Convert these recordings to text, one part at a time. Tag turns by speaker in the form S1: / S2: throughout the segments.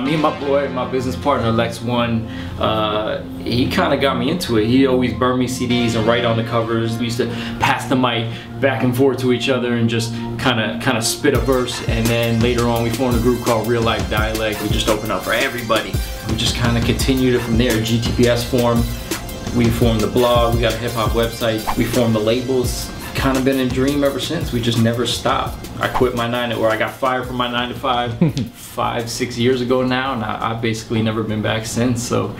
S1: Me and my boy, my business partner Lex One, he kind of got me into it. He always burned me CDs and write on the covers. We used to pass the mic back and forth to each other and just kind of spit a verse. And then later on we formed a group called Real Life Dialect. We just opened up for everybody. We just kind of continued it from there. GTPs formed. We formed the blog. We got a hip hop website. We formed the labels. Kind of been a dream ever since. We just never stopped. I quit my I got fired from my 9 to 5 5-6 years ago now, and I've basically never been back since. So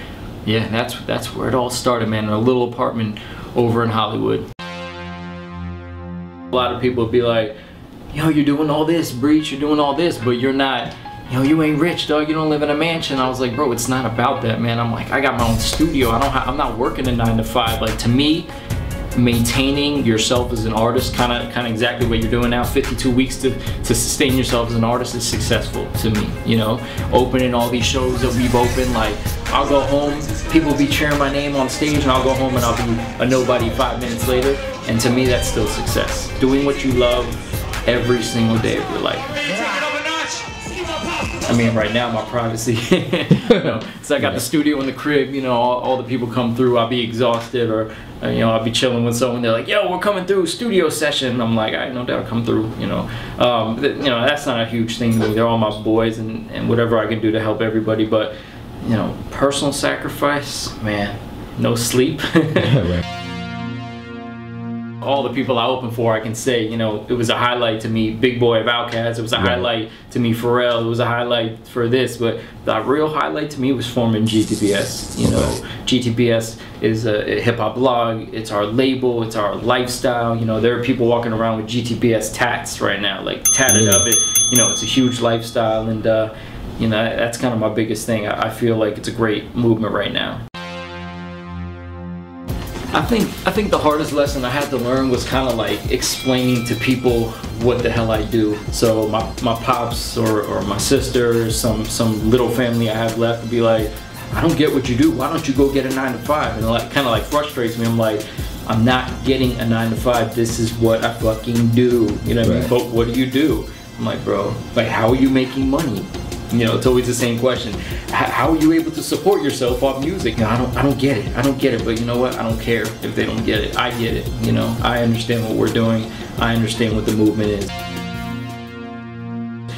S1: yeah, that's where it all started, man, in a little apartment over in Hollywood. A lot of people would be like, yo, you're doing all this, Breach, you're doing all this, but you're not, you ain't rich, dog, you don't live in a mansion. I was like, bro, it's not about that, man. I'm like, I got my own studio. I'm not working a 9 to 5. Like, to me, maintaining yourself as an artist, kind of exactly what you're doing now, 52 weeks to sustain yourself as an artist, is successful to me. Opening all these shows that we've opened, like, I'll go home, people will be cheering my name on stage, and I'll go home and I'll be a nobody 5 minutes later, and to me that's still success. Doing what you love every single day of your life. I mean, right now, my privacy, so I got the studio in the crib, all the people come through, I'll be exhausted, or, I'll be chilling with someone, they're like, yo, we're coming through, studio session. I'm like, I know that'll come through, that's not a huge thing to me. They're all my boys, and whatever I can do to help everybody, but, personal sacrifice, man, no sleep. All the people I opened for, I can say, it was a highlight to me. Big Boy of Outkast, it was a highlight to me. Pharrell, it was a highlight for this, but the real highlight to me was forming GTPs. GTPs is a hip-hop blog, it's our label, it's our lifestyle. There are people walking around with GTPs tats right now, like tatted up it. It's a huge lifestyle, and that's kind of my biggest thing. I feel like it's a great movement right now. I think the hardest lesson I had to learn was kind of like explaining to people what the hell I do. So my pops or my sister, some little family I have left, would be like, I don't get what you do. Why don't you go get a 9 to 5? And it kind of like frustrates me. I'm like, I'm not getting a 9 to 5. This is what I fucking do. You know what I mean? But what do you do? I'm like, bro, like, how are you making money? It's always the same question. How are you able to support yourself off music? I don't get it. I don't get it. But you know what? I don't care if they don't get it. I get it. I understand what we're doing. I understand what the movement is.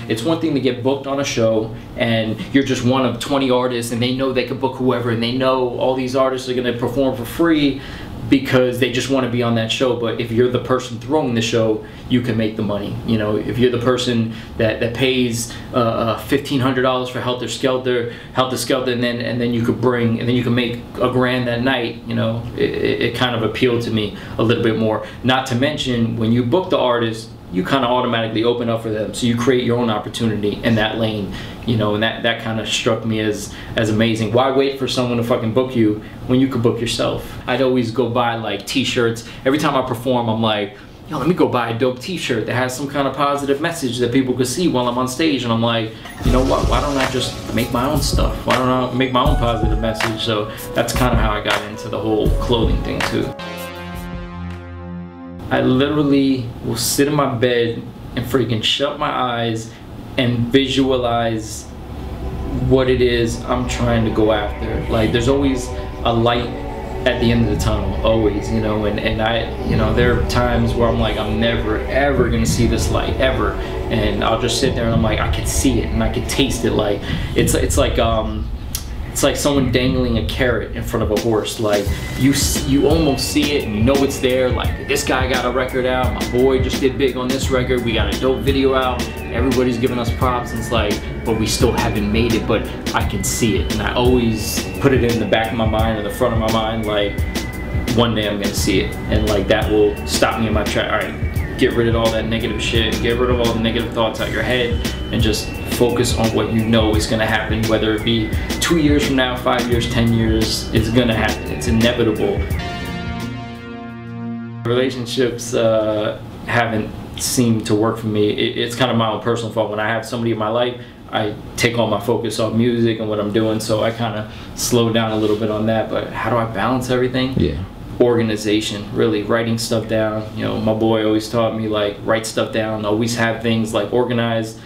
S1: It's one thing to get booked on a show and you're just one of 20 artists, and they know they can book whoever, and they know all these artists are going to perform for free because they just want to be on that show. But if you're the person throwing the show, you can make the money. If you're the person that pays $1,500 for Helter Skelter, and then you can make $1,000 that night. It kind of appealed to me a little bit more. Not to mention, when you book the artist, you kind of automatically open up for them, so you create your own opportunity in that lane. And that kind of struck me as amazing. Why wait for someone to fucking book you when you could book yourself? I'd always go buy like t-shirts. Every time I perform, I'm like, yo, let me go buy a dope t-shirt that has some kind of positive message that people could see while I'm on stage. And I'm like, you know what, why don't I just make my own stuff? Why don't I make my own positive message? So that's kind of how I got into the whole clothing thing too. I literally will sit in my bed and freaking shut my eyes and visualize what it is I'm trying to go after. Like, there's always a light at the end of the tunnel, always, and I, there are times where I'm like, I'm never ever gonna see this light ever, and I'll just sit there and I'm like, I can see it and I can taste it. Like, it's like someone dangling a carrot in front of a horse. Like, you almost see it and you know it's there. Like, this guy got a record out, my boy just did big on this record, we got a dope video out, everybody's giving us props, and it's like, but we still haven't made it, but I can see it. And I always put it in the back of my mind or the front of my mind, like, one day I'm gonna see it, and like, that will stop me in my track. All right, get rid of all that negative shit, get rid of all the negative thoughts out your head, and just focus on what you know is gonna happen. Whether it be 2 years from now, 5 years, 10 years, it's gonna happen. It's inevitable. Relationships haven't seemed to work for me. It's kind of my own personal fault. When I have somebody in my life, I take all my focus off music and what I'm doing, so I kind of slow down a little bit on that. But how do I balance everything? Yeah. Organization, really writing stuff down. My boy always taught me, like, write stuff down, always have things like organized.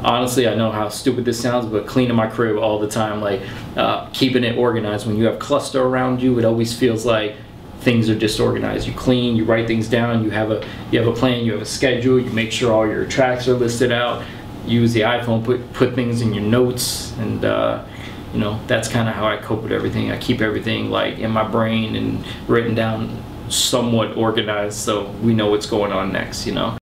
S1: honestly, I know how stupid this sounds, but cleaning my crib all the time, like keeping it organized. When you have cluster around you, it always feels like things are disorganized. You clean, you write things down, you have a plan, you have a schedule, you make sure all your tracks are listed out. Use the iPhone, put things in your notes, and you know, that's kind of how I cope with everything. I keep everything like in my brain and written down, somewhat organized, so we know what's going on next, you know.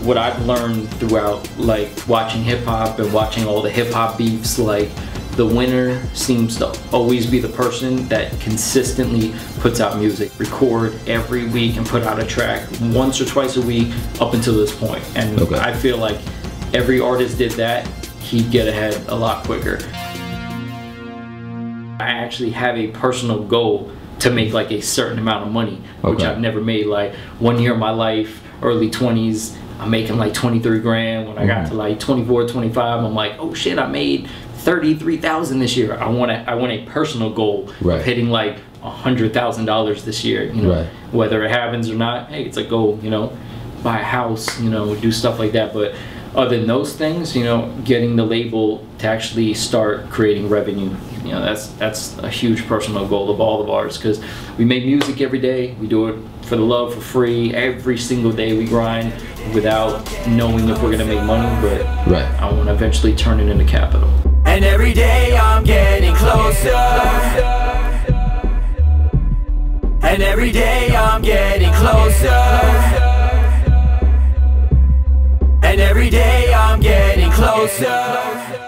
S1: What I've learned throughout like watching hip hop and watching all the hip hop beefs, like the winner seems to always be the person that consistently puts out music, record every week and put out a track once or twice a week up until this point. And I feel like every artist did that, he'd get ahead a lot quicker. I actually have a personal goal to make like a certain amount of money, which I've never made. Like 1 year of my life, early 20s, I'm making like 23 grand. When I got to like 24, 25, I'm like, oh shit, I made 33,000 this year. I want a personal goal of hitting like $100,000 this year. You know, whether it happens or not, hey, it's a goal. You know, buy a house. You know, do stuff like that. But other than those things, you know, getting the label to actually start creating revenue, you know, that's a huge personal goal of all of ours, because we make music every day. We do it for the love, for free. Every single day we grind without knowing if we're gonna make money, but I want to eventually turn it into capital.
S2: And every day I'm getting closer, and every day I'm getting closer, and every day I'm getting closer.